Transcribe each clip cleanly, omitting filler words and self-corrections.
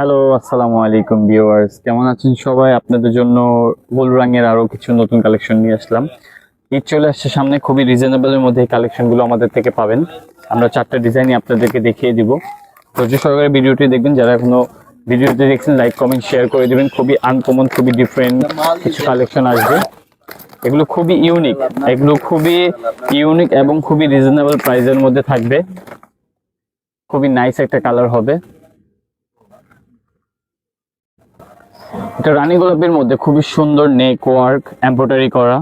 Hello, আসসালামু আলাইকুম viewers, কেমন আছেন সবাই? আপনাদের জন্য হলুদ রঙের আরো কিছু নতুন কালেকশন নিয়ে আসলাম। ঈদ চলে আসছে সামনে, খুবই রিজনেবলের মধ্যে এই কালেকশনগুলো আমাদের থেকে পাবেন। আমরা 4টা ডিজাইনই আপনাদেরকে দেখিয়ে দিব। ধৈর্য সহকারে ভিডিওটি দেখবেন। যারা এখনো ভিডিওটি দেখছেন, লাইক কমেন্ট শেয়ার করে দিবেন। খুবই আনকমন, খুবই ডিফারেন্ট কিছু কালেকশন আসবে। এগুলো খুবই ইউনিক এবং খুবই রিজনেবল প্রাইসের মধ্যে থাকবে। খুবই নাইস একটা কালার হবে। এটা রানী গোলাপের মধ্যে খুবই সুন্দর নেক ওয়ার্ক এমব্রয়ডারি করা,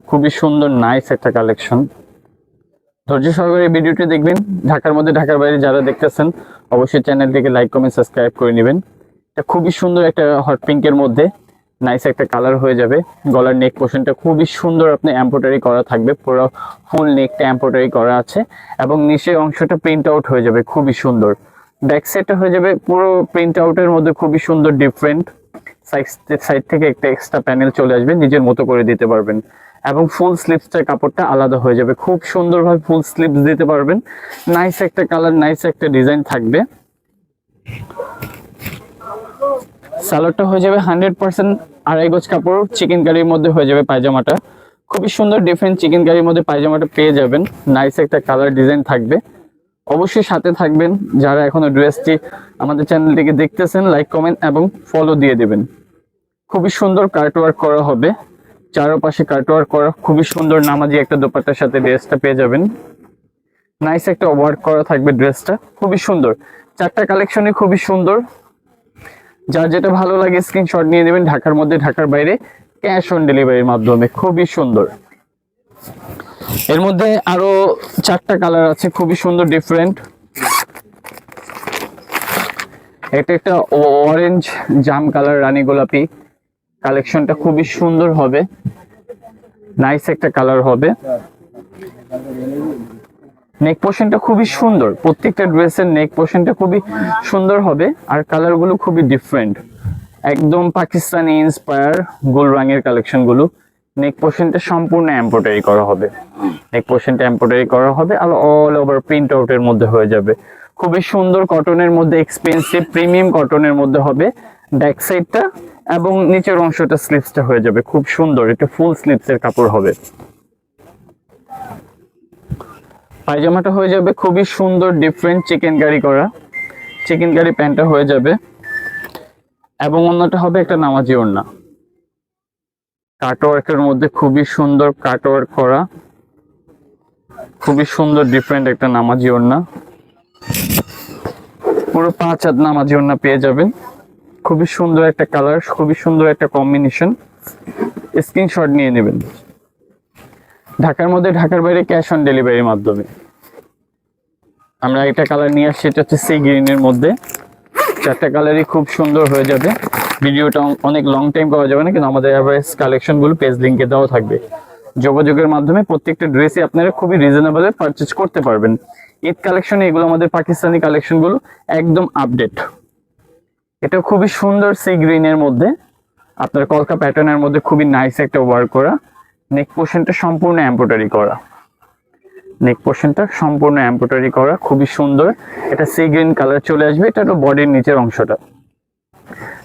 খুবই সুন্দর নাইস একটা কালেকশন। ধৈর্য সহকারে ভিডিওটি দেখবেন। ঢাকার মধ্যে ঢাকার বাইরে যারা দেখতেছেন অবশ্যই চ্যানেলটিকে লাইক কমেন্ট সাবস্ক্রাইব করে নেবেন। এটা খুবই সুন্দর একটা হট পিঙ্কের মধ্যে নাইস একটা কালার হয়ে যাবে। গলার নেক পোর্শনটা খুবই সুন্দর আপনি এমব্রয়ডারি করা থাকবে, পুরো ফুল নেকটা এমব্রয়ডারি করা আছে এবং নিচের অংশটা প্রিন্ট আউট হয়ে যাবে খুবই সুন্দর। ব্যাক সাইডটা হয়ে যাবে পুরো প্রিন্ট আউটের মধ্যে খুবই সুন্দর ডিফারেন্ট। সাইড থেকে একটা এক্সট্রা প্যানেল চলে আসবে, নিজের মতো করে দিতে পারবেন এবং ফুল স্লিভসটার কাপড়টা আলাদা হয়ে যাবে, খুব সুন্দরভাবে ফুল স্লিভস দিতে পারবেন। নাইস একটা কালার, নাইস একটা ডিজাইন থাকবে। সালোয়ারটা হয়ে যাবে 100% আড়াই গজ কাপড়, চিকেন কারির মধ্যে হয়ে যাবে পায়জামাটা। খুবই সুন্দর ডিফারেন্ট চিকেন কারির মধ্যে পায়জামাটা পেয়ে যাবেন। নাইস একটা কালার ডিজাইন থাকবে। অবশ্যই সাথে থাকবেন। যারা এখনো ড্রেসটি আমাদের চ্যানেলটিকে দেখতেছেন, লাইক কমেন্ট এবং ফলো দিয়ে দেবেন। খুবই সুন্দর কার্টওয়ার্ক করা হবে, চারপাশে কার্টওয়ার্ক করা, খুবই সুন্দর নামাজি একটা দোপাট্টার সাথে ড্রেসটা পেয়ে যাবেন। নাইস একটা ওয়ার্ক করা থাকবে ড্রেসটা, খুবই সুন্দর। 4টা কালেকশনই খুবই সুন্দর। যার যেটা ভালো লাগে স্ক্রিনশট নিয়ে নেবেন। ঢাকার মধ্যে ঢাকার বাইরে ক্যাশ অন ডেলিভারির মাধ্যমে, খুবই সুন্দর। এর মধ্যে আরো 4টা কালার আছে, খুবই সুন্দর ডিফারেন্ট। এটা একটা অরেঞ্জ জাম কালার রানী গোলাপি কালেকশনটা খুবই সুন্দর হবে, নাইস একটা কালার হবে। নেক পোর্শনটা খুবই সুন্দর, প্রত্যেকটা ড্রেসের নেক পোর্শনটা খুবই সুন্দর হবে আর কালারগুলো খুবই ডিফারেন্ট, একদম পাকিস্তানি ইন্সপায়ার গোল রঙের কালেকশন গুলো। নেক পোর্শনটা সম্পূর্ণ এমব্রয়ডারি করা হবে, নেক পোর্শনটা এমব্রয়ডারি করা হবে আর অল ওভার প্রিন্ট আউটের মধ্যে হয়ে যাবে। খুবই সুন্দর কটনের মধ্যে, এক্সপেন্সিভ প্রিমিয়াম কটনের মধ্যে হবে ব্যাক সাইডটা এবং নিচের অংশটা স্লিভসটা হয়ে যাবে খুব সুন্দর। এটা ফুল স্লিভসের কাপড় হবে। পায়জামাটা হয়ে যাবে খুবই সুন্দর ডিফারেন্ট চিকেন কারি করা, চিকেন কারি প্যান্টটা হয়ে যাবে এবং অন্যটা হবে একটা নামাজি ওড়না। কাটওয়ার্কের মধ্যে খুবই সুন্দর কাটওয়ার্ক করা, খুবই সুন্দর ডিফারেন্ট একটা নামাজি ওড়না, পুরো 5 হাত নামাজি ওড়না পেয়ে যাবেন। খুবই সুন্দর একটা কালার, খুবই সুন্দর একটা কম্বিনেশন। স্ক্রিনশট নিয়ে নেবেন। ঢাকার মধ্যে ঢাকার বাইরে ক্যাশ অন ডেলিভারির মাধ্যমে। আমরা একটা কালার নিয়ে আসছি, এটা হচ্ছে সি গ্রিনের মধ্যে। 4টা কালারই খুব সুন্দর হয়ে যাবে। ভিডিওটা অনেক লং টাইম করা যাবে না, কিন্তু আমাদের অ্যাভারেজ কালেকশনগুলো পেজ লিঙ্কে দেওয়া থাকবে। যোগাযোগের মাধ্যমে প্রত্যেকটা ড্রেসই আপনারা খুবই রিজনেবলে পারচেজ করতে পারবেন। ঈদ কালেকশনে এগুলো আমাদের পাকিস্তানি কালেকশনগুলো একদম আপডেট। এটা খুবই সুন্দর সি গ্রিনের মধ্যে, আপনার কলকা প্যাটার্নের মধ্যে খুবই নাইস একটা ওয়ার্ক করা। নেক পোর্শনটা সম্পূর্ণ এমব্রয়ডারি করা, নেক পোর্শনটা সম্পূর্ণ এমব্রয়ডারি করা, খুবই সুন্দর। এটা সি গ্রিন কালার চলে আসবে। এটা হলো বডির নিচের অংশটা।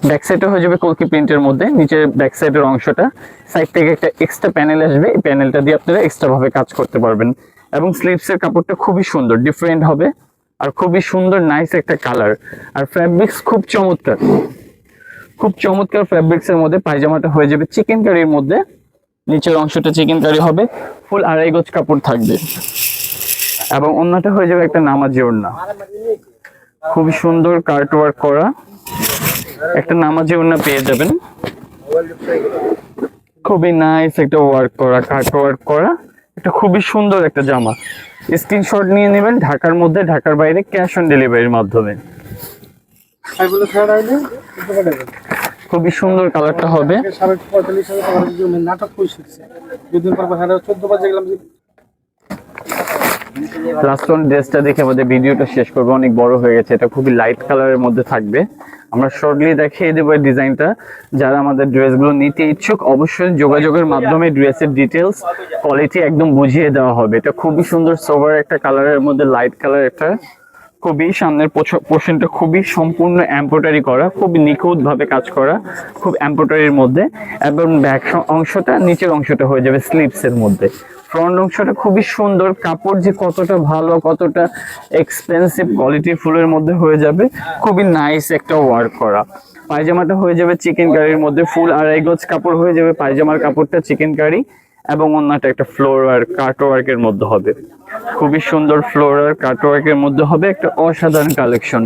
ব্যাক সাইডে হয়ে যাবে কলকি প্রিন্টের মধ্যে, নিচের ব্যাক সাইডের অংশটা সাইড থেকে একটা এক্সট্রা প্যানেল আসবে, এই প্যানেলটা দিয়ে আপনারা এক্সট্রা ভাবে কাজ করতে পারবেন। এবং স্লিভসের কাপড়টা খুবই সুন্দর ডিফারেন্ট হবে আর খুবই সুন্দর নাইস একটা কালার। আর ফ্যাব্রিক্স খুব চমৎকার, খুব চমৎকার ফ্যাব্রিক্স এর মধ্যে। পায়জামাটা হয়ে যাবে চিকেন কারির মধ্যে, নিচের অংশটা চিকেন কারি হবে, ফুল আড়াই গজ কাপড় থাকবে এবং অন্যটা হয়ে যাবে একটা নামাজি ওড়না। খুবই সুন্দর কার্টওয়ার্ক করা একটা নামাজি ওড়না পেয়ে যাবেন। খুবই নাইস একটা ওয়ার্ক করা, কার্টওয়ার্ক করা, এটা খুবই সুন্দর একটা জামা। স্ক্রিনশট নিয়ে নেবেন। ঢাকার মধ্যে ঢাকার বাইরে ক্যাশ অন ডেলিভারির মাধ্যমে। খুবই সুন্দর কালারটা হবে। লাস্ট ওয়ান ড্রেসটা দেখে আমাদের ভিডিওটা শেষ করবো, অনেক বড় হয়ে গেছে। এটা খুবই লাইট কালারের মধ্যে থাকবে। আমরা শর্টলি দেখিয়ে দেবো এই ডিজাইনটা। যারা আমাদের ড্রেসগুলো নিতে ইচ্ছুক অবশ্যই যোগাযোগের মাধ্যমে ড্রেসের ডিটেলস কোয়ালিটি একদম বুঝিয়ে দেওয়া হবে। এটা খুবই সুন্দর সোভার একটা কালারের মধ্যে, লাইট কালার একটা খুবই সামনের পোর্শনটা খুবই সম্পূর্ণ এমব্রয়ডারি করা, খুবই নিখুঁত ভাবে কাজ করা, খুব এমব্রয়ডারির মধ্যে। এবং ব্যাক অংশটা, নিচের অংশটা হয়ে যাবে স্লিভস এর মধ্যে। ফ্রন্ট অংশটা খুবই সুন্দর, কাপড় যে কতটা ভালো, কতটা এক্সপেন্সিভ কোয়ালিটি ফুলের মধ্যে হয়ে যাবে, খুবই নাইস একটা ওয়ার্ক করা। পায়জামাটা হয়ে যাবে চিকেন কারির মধ্যে, ফুল 2.5 গজ কাপড় হয়ে যাবে পায়জামার কাপড়টা চিকেন কারি, এবং অন্যটা একটা ফ্লোরার কাটওয়ার্কের মধ্যে হবে। খুবই সুন্দর ফ্লোরার কাটওয়ার্কের মধ্যে হবে, একটা অসাধারণ কালেকশন।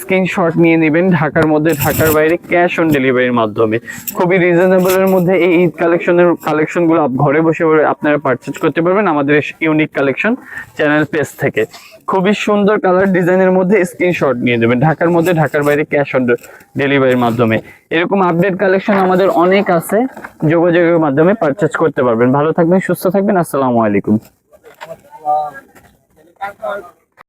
স্ক্রিনশট নিয়ে নেবেন, ঢাকার মধ্যে ঢাকার বাইরে ক্যাশ অন ডেলিভারির মাধ্যমে। খুবই রিজনেবলের মধ্যে এই ঈদ কালেকশনগুলো ঘরে বসে আপনারা পারচেজ করতে পারবেন আমাদের ইউনিক কালেকশন চ্যানেল পেজ থেকে। খুবই সুন্দর কালার ডিজাইনের মধ্যে স্ক্রিনশট নিয়ে নেবেন, ঢাকার মধ্যে ঢাকার বাইরে ক্যাশ অন ডেলিভারির মাধ্যমে। এরকম আপডেট কালেকশন আমাদের অনেক আছে, যোগাযোগের মাধ্যমে পারচেজ করতে পারবেন। ভালো থাকবেন, সুস্থ থাকবেন, আসসালামু আলাইকুম।